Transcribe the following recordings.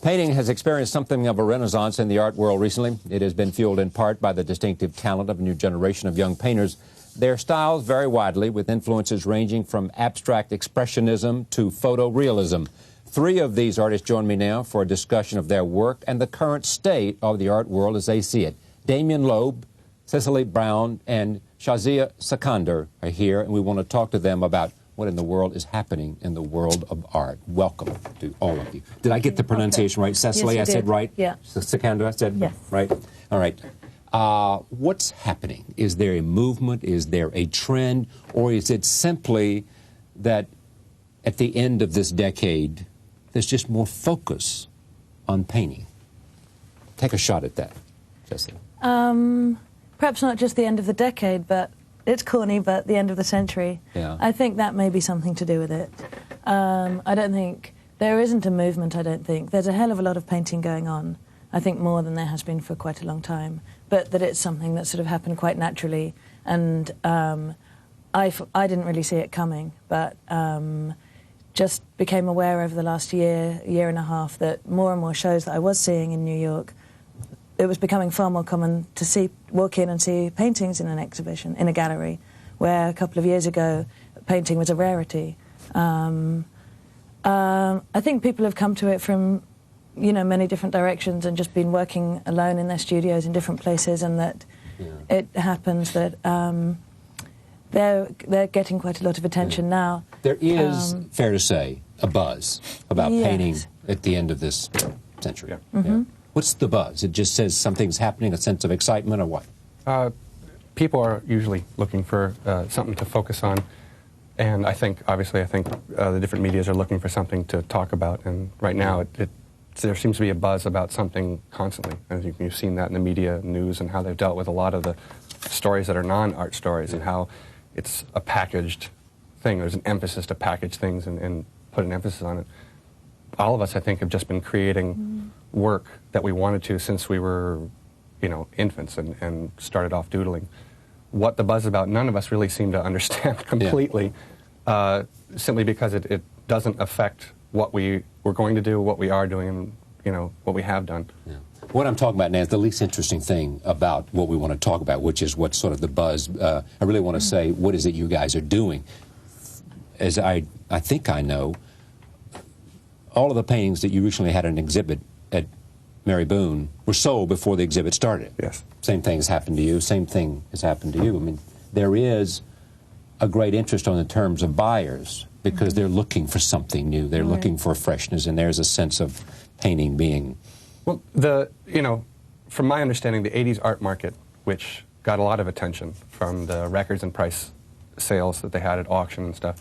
Painting has experienced something of a renaissance in the art world recently. It has been fueled in part by the distinctive talent of a new generation of young painters. Their styles vary widely, with influences ranging from abstract expressionism to photorealism. Three of these artists join me now for a discussion of their work and the current state of the art world as they see it. Damian Loeb, Cecily Brown, and Shazia Sikander are here, and we want to talk to them about what in the world is happening in the world of art. Welcome to all of you. Did I get the pronunciation right? Cecily, yes, I said right? Yeah. Sikander, I said yes. Right? All right. What's happening? Is there a movement? Is there a trend? Or is it simply that at the end of this decade, there's just more focus on painting? Take a shot at that, Cecily. Perhaps not just the end of the decade, but it's corny, but the end of the century. Yeah. I think that may be something to do with it. I don't think, there isn't a movement, I don't think. There's a hell of a lot of painting going on, I think more than there has been for quite a long time, but that it's something that sort of happened quite naturally, and I didn't really see it coming, but just became aware over the last year and a half that more and more shows that I was seeing in New York, it was becoming far more common to walk in and see paintings in an exhibition, in a gallery, where a couple of years ago, painting was a rarity. I think people have come to it from, many different directions and just been working alone in their studios in different places, and that it happens that they're getting quite a lot of attention now. There is, fair to say, a buzz about painting at the end of this century. Yeah. Mm-hmm. Yeah. What's the buzz? It just says something's happening, a sense of excitement, or what? People are usually looking for something to focus on, and I think the different medias are looking for something to talk about, and right now there seems to be a buzz about something constantly. I think you've seen that in the media news and how they've dealt with a lot of the stories that are non-art stories, and how it's a packaged thing. There's an emphasis to package things and put an emphasis on it. All of us, I think, have just been creating work that we wanted to since we were, infants and started off doodling. What the buzz is about, none of us really seem to understand completely, simply because it doesn't affect what we were going to do, what we are doing, and, what we have done. Yeah. What I'm talking about now is the least interesting thing about what we want to talk about, which is what's sort of the buzz. I really want to say, what is it you guys are doing? As I think I know, all of the paintings that you recently had an exhibit at Mary Boone were sold before the exhibit started. Yes. Same thing has happened to you. Same thing has happened to you. I mean, there is a great interest on the terms of buyers because they're looking for something new. They're looking for freshness, and there's a sense of painting being... Well, from my understanding, the 80s art market, which got a lot of attention from the records and price sales that they had at auction and stuff,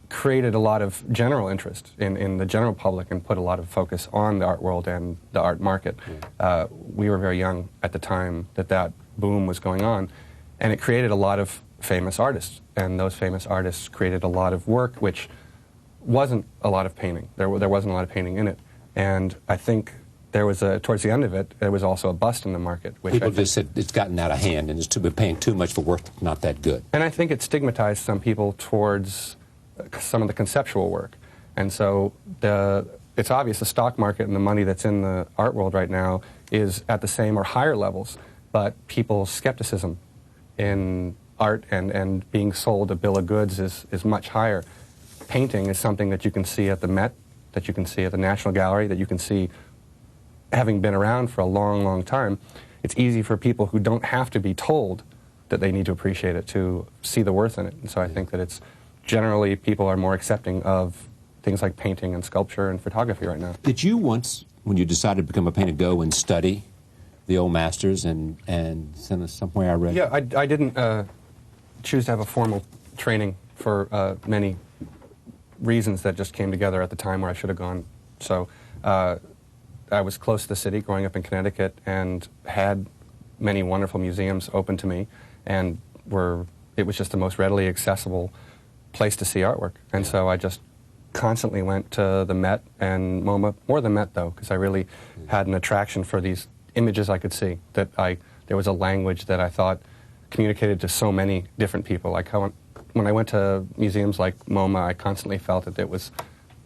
created a lot of general interest in the general public and put a lot of focus on the art world and the art market. We were very young at the time that boom was going on, and it created a lot of famous artists, and those famous artists created a lot of work which wasn't a lot of painting. There wasn't a lot of painting in it, and I think there was towards the end of it, there was also a bust in the market. Which people just said it's gotten out of hand and we're paying too much for work not that good. And I think it stigmatized some people towards some of the conceptual work. And so it's obvious the stock market and the money that's in the art world right now is at the same or higher levels, but people's skepticism in art and being sold a bill of goods is much higher. Painting is something that you can see at the Met, that you can see at the National Gallery, that you can see having been around for a long, long time. It's easy for people who don't have to be told that they need to appreciate it to see the worth in it. And so I think that it's generally, people are more accepting of things like painting and sculpture and photography right now. Did you once, when you decided to become a painter, go and study the old masters and send us somewhere I read? Yeah, I didn't choose to have a formal training for many reasons that just came together at the time where I should have gone. So I was close to the city, growing up in Connecticut, and had many wonderful museums open to me, and it was just the most readily accessible place to see artwork. And so I just constantly went to the Met and MoMA, more the Met though, because I really had an attraction for these images I could see, that there was a language that I thought communicated to so many different people. Like when I went to museums like MoMA, I constantly felt that it was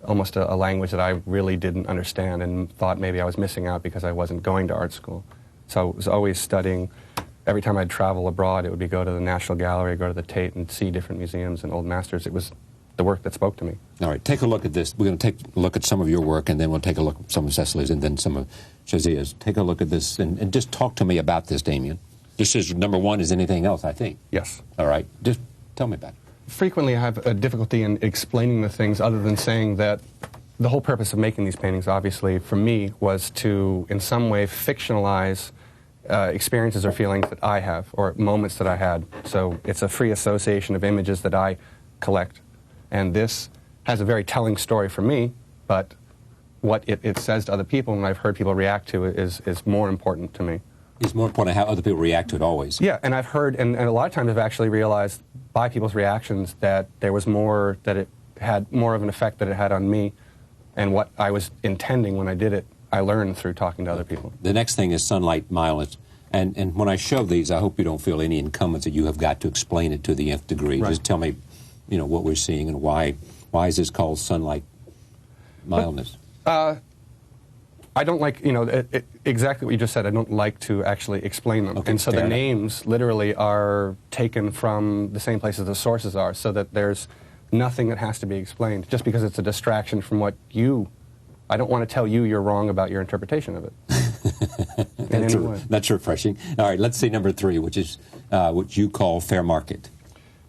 almost a language that I really didn't understand and thought maybe I was missing out because I wasn't going to art school. So I was always studying. Every time I'd travel abroad, it would be go to the National Gallery, go to the Tate, and see different museums and old masters. It was the work that spoke to me. All right, take a look at this. We're going to take a look at some of your work, and then we'll take a look at some of Cecily's and then some of Shahzia's. Take a look at this and just talk to me about this, Damian. This is number one is anything else, I think. Yes. All right, just tell me about it. Frequently I have a difficulty in explaining the things other than saying that the whole purpose of making these paintings, obviously, for me, was to, in some way, fictionalize experiences or feelings that I have, or moments that I had. So it's a free association of images that I collect. And this has a very telling story for me, but what it says to other people and I've heard people react to it is more important to me. It's more important how other people react to it always. Yeah, and I've heard, and a lot of times I've actually realized by people's reactions that there was more, that it had more of an effect that it had on me, and what I was intending when I did it, I learned through talking to other people. The next thing is sunlight mildness. And when I show these, I hope you don't feel any incumbents that you have got to explain it to the nth degree. Right. Just tell me, you know, what we're seeing and why is this called sunlight mildness? I don't like, you know, exactly what you just said. I don't like to actually explain them. Okay, and so the names literally are taken from the same places the sources are, so that there's nothing that has to be explained, just because it's a distraction from what you, I don't want to tell you you're wrong about your interpretation of it. That's refreshing. All right, let's see number three, which is what you call fair market.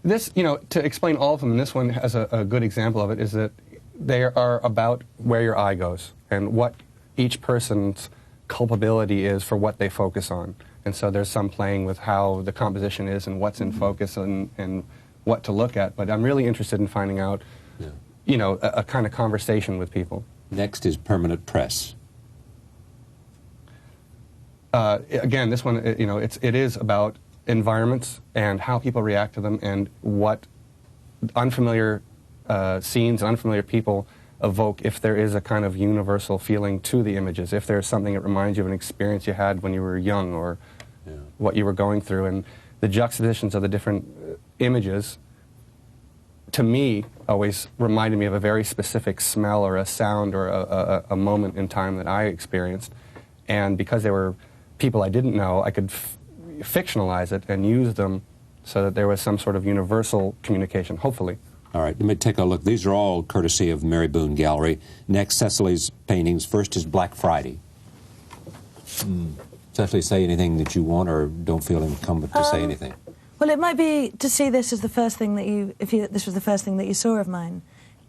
This, you know, to explain all of them, and this one has a good example of it, is that they are about where your eye goes and what each person's culpability is for what they focus on. And so there's some playing with how the composition is and what's in focus and what to look at. But I'm really interested in finding out, you know, a kind of conversation with people. Next is permanent press. Again, this one, you know, it is about environments and how people react to them and what unfamiliar scenes and unfamiliar people evoke, if there is a kind of universal feeling to the images, if there's something that reminds you of an experience you had when you were young or what you were going through. And the juxtapositions of the different images, to me, always reminded me of a very specific smell or a sound or a moment in time that I experienced. And because they were people I didn't know, I could fictionalize it and use them so that there was some sort of universal communication, hopefully. All right, let me take a look. These are all courtesy of Mary Boone Gallery. Next, Cecily's paintings. First is Black Friday. Cecily, say anything that you want, or don't feel incumbent to say anything. Well, it might be to see this as the first thing that this was the first thing that you saw of mine.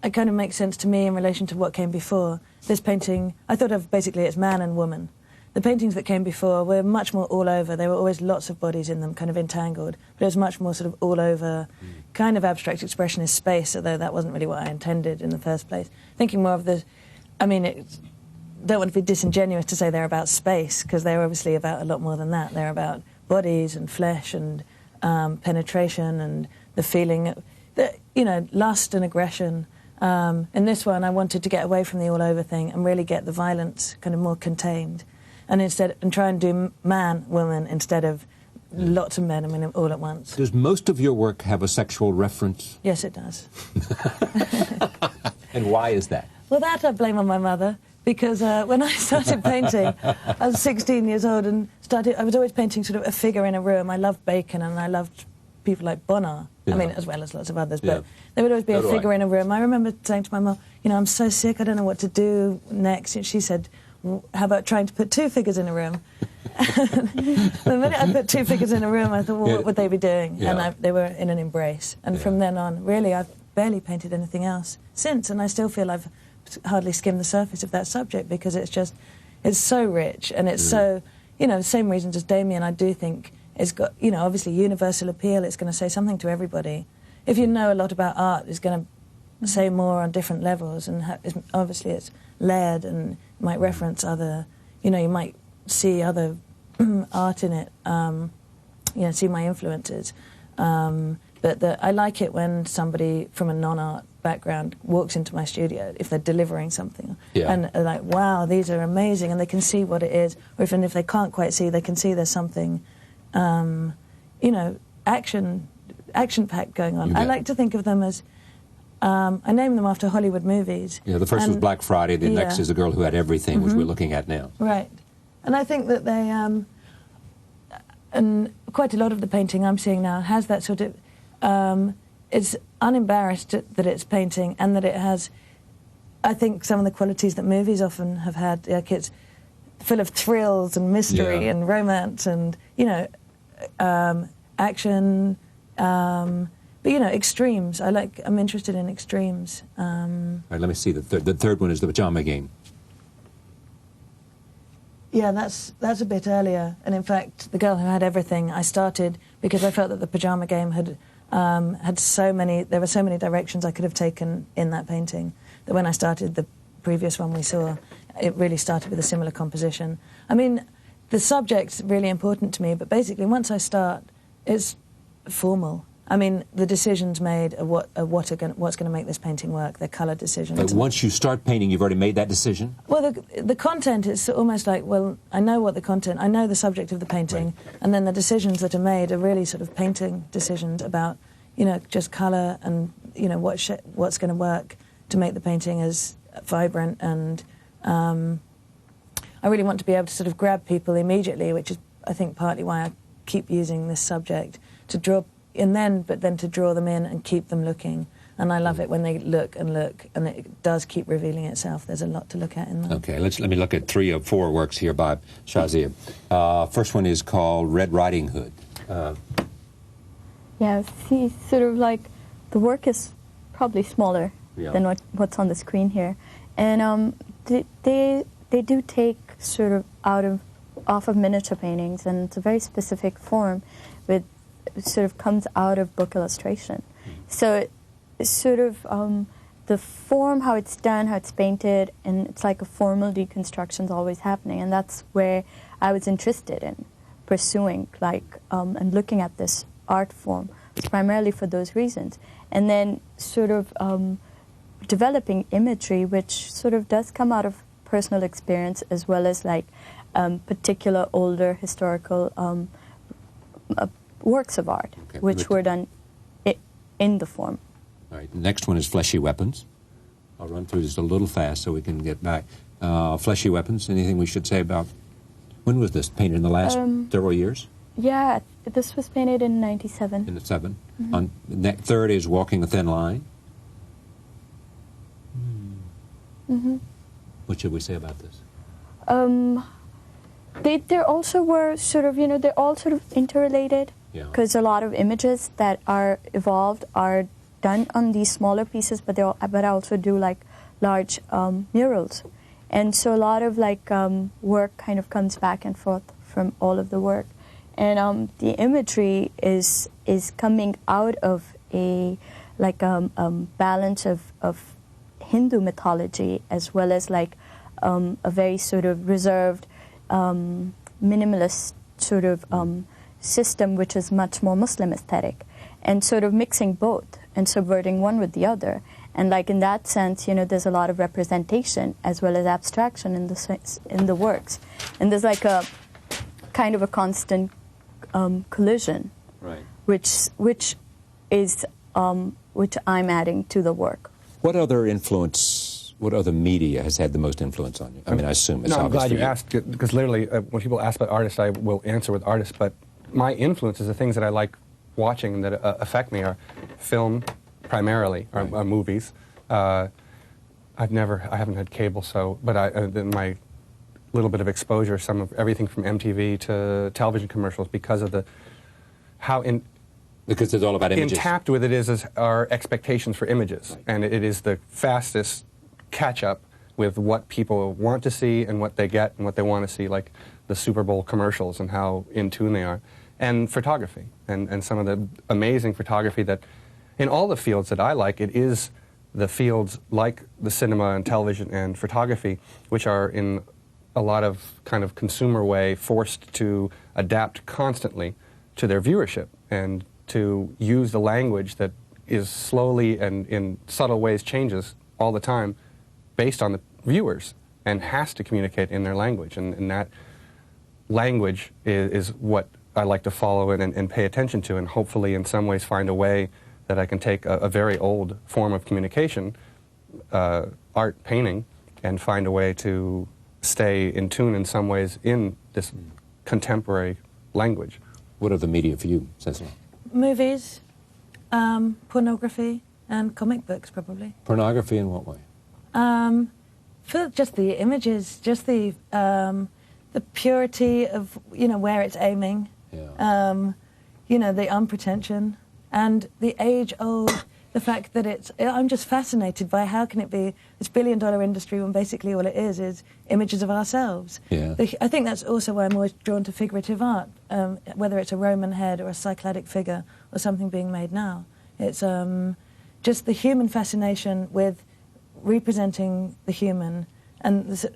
It kind of makes sense to me in relation to what came before. This painting, I thought of basically as man and woman. The paintings that came before were much more all over. There were always lots of bodies in them, kind of entangled. But it was much more sort of all over, kind of abstract expressionist space, although that wasn't really what I intended in the first place. Thinking more of the, I mean, don't want to be disingenuous to say they're about space, because they're obviously about a lot more than that. They're about bodies and flesh and penetration and the feeling, that, you know, lust and aggression. In this one, I wanted to get away from the all over thing and really get the violence kind of more contained. And try and do man, woman, instead of lots of men, I mean, all at once. Does most of your work have a sexual reference? Yes, it does. And why is that? Well, that I blame on my mother, because when I started painting, I was 16 years old and I was always painting sort of a figure in a room. I loved Bacon and I loved people like Bonnard, I mean, as well as lots of others, but there would always be a figure in a room. I remember saying to my mum, you know, I'm so sick, I don't know what to do next. And she said, how about trying to put two figures in a room? The minute I put two figures in a room, I thought, well, what would they be doing? And they were in an embrace. And from then on, really, I've barely painted anything else since, and I still feel I've hardly skimmed the surface of that subject, because it's so rich, and it's so, you know, same reasons as Damian, I do think it's got, you know, obviously universal appeal. It's going to say something to everybody. If you know a lot about art, it's going to say more on different levels, and obviously it's layered and might reference other, you know, you might see other art in it, you know, see my influences. But I like it when somebody from a non-art background walks into my studio, if they're delivering something, and are like, wow, these are amazing, and they can see what it is, or even if they can't quite see, they can see there's something, you know, action-packed going on. I like to think of them as, I named them after Hollywood movies. Yeah, the first was Black Friday, the next is The Girl Who Had Everything, which we're looking at now. Right. And I think that they, and quite a lot of the painting I'm seeing now has that sort of, it's unembarrassed that it's painting, and that it has, I think, some of the qualities that movies often have had. Like, it's full of thrills and mystery and romance and, you know, action, but, you know, extremes. I'm interested in extremes. All right, let me see. The third one is The Pajama Game. Yeah, that's a bit earlier. And in fact, The Girl Who Had Everything, I started because I felt that The Pajama Game had there were so many directions I could have taken in that painting, that when I started the previous one we saw, it really started with a similar composition. I mean, the subject's really important to me, but basically once I start, it's formal. I mean, the decisions made are what's going to make this painting work. They're colour decisions. But once you start painting, you've already made that decision? Well, the content is almost like, well, I know what the content, I know the subject of the painting, and then the decisions that are made are really sort of painting decisions about, you know, just colour and, you know, what's going to work to make the painting as vibrant. And I really want to be able to sort of grab people immediately, which is, I think, partly why I keep using this subject, to draw. But then to draw them in and keep them looking. And I love it when they look, and it does keep revealing itself. There's a lot to look at in there. Okay, let me look at 3 of 4 works here by Shazia. First one is called Red Riding Hood. Yeah, see, sort of like, the work is probably smaller than what's on the screen here. And they do take sort of off of miniature paintings, and it's a very specific form with sort of comes out of book illustration. So it's sort of the form, how it's done, how it's painted, and it's like a formal deconstruction is always happening, and that's where I was interested in pursuing, like, and looking at this art form, primarily for those reasons. And then sort of developing imagery, which sort of does come out of personal experience, as well as like particular older historical works of art, which were done in the form. All right, next one is Fleshy Weapons. I'll run through this a little fast so we can get back. Fleshy Weapons, anything we should say about, when was this painted, in the last several years? Yeah, this was painted in '97. In the 7. Third is Walking a Thin Line. What should we say about this? They also were sort of, you know, they're all sort of interrelated, because a lot of images that are evolved are done on these smaller pieces, but I also do like large murals, and so a lot of like work kind of comes back and forth from all of the work, and the imagery is coming out of a like balance of Hindu mythology, as well as like a very sort of reserved minimalist sort of system, which is much more Muslim aesthetic, and sort of mixing both and subverting one with the other. And like in that sense, you know, there's a lot of representation as well as abstraction in the works, and there's like a kind of a constant collision, which I'm adding to the work. What other media has had the most influence on you? I mean, I assume it's I'm obvious glad for you asked, because literally when people ask about artists, I will answer with artists, but my influences, the things that I like watching and that affect me, are film primarily, or movies. I haven't had cable, so, but my little bit of exposure, some of everything from MTV to television commercials, because of because it's all about images. Intact with it is our expectations for images, and it is the fastest catch-up with what people want to see and what they get and what they want to see, like the Super Bowl commercials and how in tune they are, and photography, and some of the amazing photography that, in all the fields that I like, it is the fields like the cinema and television and photography, which are in a lot of kind of consumer way forced to adapt constantly to their viewership, and to use the language that is slowly and in subtle ways changes all the time based on the viewers, and has to communicate in their language. And that language is what I like to follow and pay attention to, and hopefully in some ways find a way that I can take a very old form of communication, art, painting, and find a way to stay in tune in some ways in this contemporary language. What are the media for you, Cecily? Movies, pornography, and comic books, probably. Pornography in what way? For just the images, just the purity of, you know, where it's aiming. Yeah. You know, the unpretension and the age-old, the fact that it's... I'm just fascinated by how can it be this billion-dollar industry when basically all it is images of ourselves. Yeah. I think that's also why I'm always drawn to figurative art, whether it's a Roman head or a Cycladic figure or something being made now. It's just the human fascination with representing the human and the,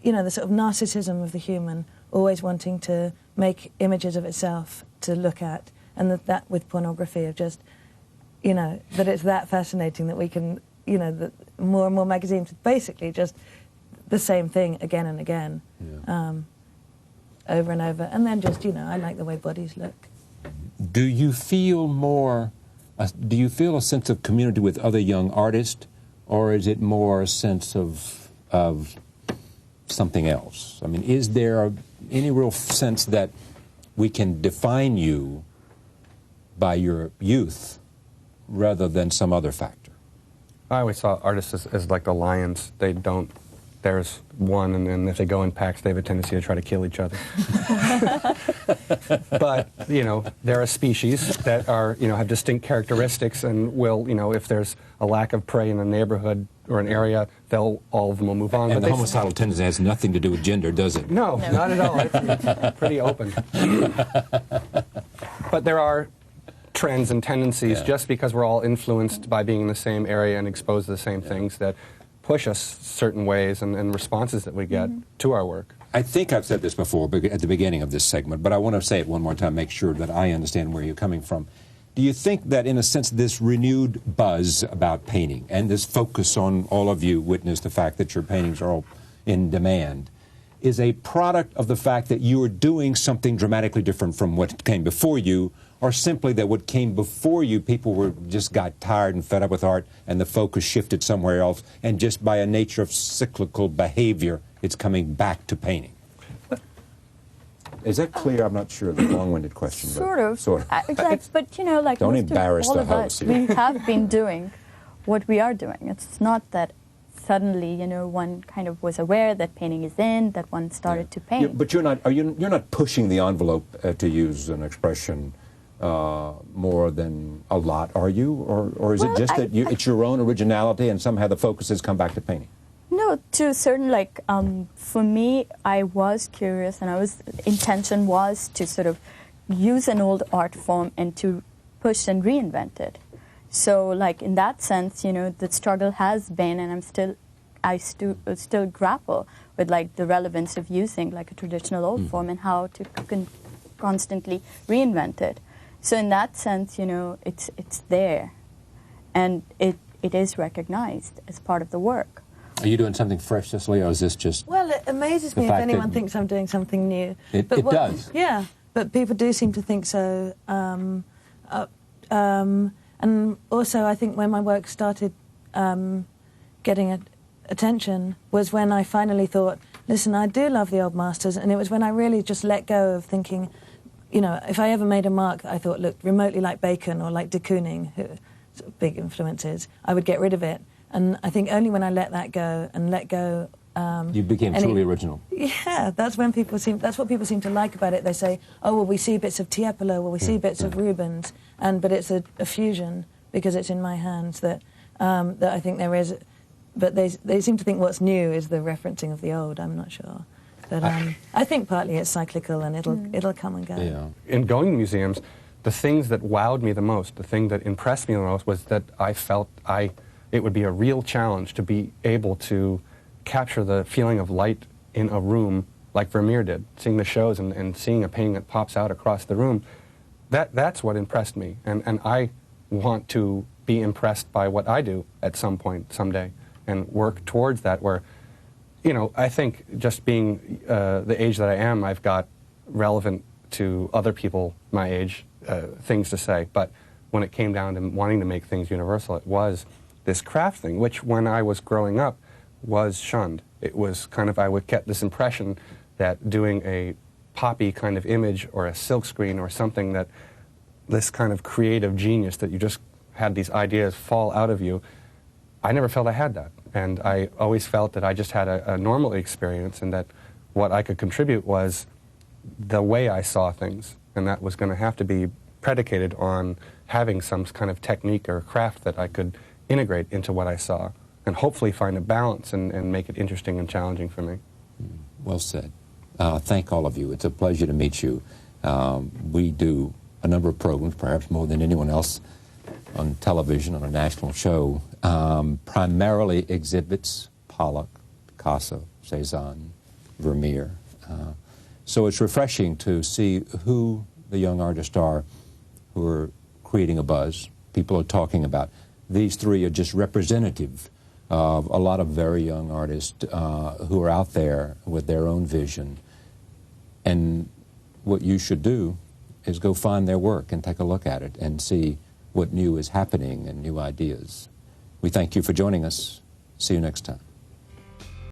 you know, the sort of narcissism of the human, always wanting to make images of itself to look at, and that with pornography of just, you know, that it's that fascinating that we can, you know, that more and more magazines basically just the same thing again and again, yeah. Over and over, and then just, you know, I like the way bodies look. Do you feel more? Do you feel a sense of community with other young artists, or is it more a sense of something else? I mean, is there any real sense that we can define you by your youth rather than some other factor? I always saw artists as like the lions. They don't, there's one, and then if they go in packs, they have a tendency to try to kill each other. But, you know, they're a species that are, you know, have distinct characteristics and will, you know, if there's a lack of prey in a neighborhood or an area, all of them will move on. And but the homicidal tendency has nothing to do with gender, does it? No, not at all. It's pretty open. But there are trends and tendencies, just because we're all influenced by being in the same area and exposed to the same things, that push us certain ways and responses that we get to our work. I think I've said this before at the beginning of this segment, but I want to say it one more time, make sure that I understand where you're coming from. Do you think that, in a sense, this renewed buzz about painting and this focus on all of you witness the fact that your paintings are all in demand is a product of the fact that you are doing something dramatically different from what came before you, or simply that what came before you, people just got tired and fed up with art and the focus shifted somewhere else, and just by a nature of cyclical behavior, it's coming back to painting? Is that clear? I'm not sure. The long-winded question. Sort of. Sort of. But you know, like Don't most embarrass of all the of host us, here. we have been doing what we are doing. It's not that suddenly, you know, one kind of was aware that painting is in, that one started to paint. But you're not pushing the envelope, to use an expression, more than a lot, are you? Or is it just that it's your own originality and somehow the focus has come back to painting? No, to a certain, like, for me, I was curious, and intention was to sort of use an old art form and to push and reinvent it. So, like, in that sense, you know, the struggle has been, and I still grapple with, like, the relevance of using, like, a traditional old form and how to constantly reinvent it. So in that sense, you know, it's there, and it is recognized as part of the work. Are you doing something fresh, Cecily, or is this just... Well, it amazes me if anyone thinks I'm doing something new. It does. Yeah, but people do seem to think so. And also, I think when my work started getting attention was when I finally thought, listen, I do love the old masters, and it was when I really just let go of thinking, you know, if I ever made a mark that I thought looked remotely like Bacon or like de Kooning, who sort of big influences, I would get rid of it. And I think only when I let that go and let go... you became truly original. Yeah, that's what people seem to like about it. They say, oh, well, we see bits of Tiepolo, well, we see bits of Rubens, but it's a fusion, because it's in my hands, that I think there is... But they seem to think what's new is the referencing of the old. I'm not sure. But I think partly it's cyclical, and it'll come and go. Yeah. In going to museums, the things that wowed me the most, the thing that impressed me the most, was that I felt it would be a real challenge to be able to capture the feeling of light in a room like Vermeer did, seeing the shows and seeing a painting that pops out across the room. That's what impressed me, and I want to be impressed by what I do at some point, someday, and work towards that, where, you know, I think just being the age that I am, I've got relevant to other people my age things to say, but when it came down to wanting to make things universal, it was this craft thing, which when I was growing up was shunned. It was kind of, I would get this impression that doing a poppy kind of image or a silkscreen or something, that this kind of creative genius that you just had these ideas fall out of you, I never felt I had that. And I always felt that I just had a normal experience, and that what I could contribute was the way I saw things, and that was going to have to be predicated on having some kind of technique or craft that I could integrate into what I saw, and hopefully find a balance and make it interesting and challenging for me. Well said. Thank all of you. It's a pleasure to meet you. We do a number of programs, perhaps more than anyone else on television, on a national show, primarily exhibits Pollock, Picasso, Cézanne, Vermeer. So it's refreshing to see who the young artists are who are creating a buzz. People are talking about. These three are just representative of a lot of very young artists who are out there with their own vision. And what you should do is go find their work and take a look at it and see what new is happening and new ideas. We thank you for joining us. See you next time.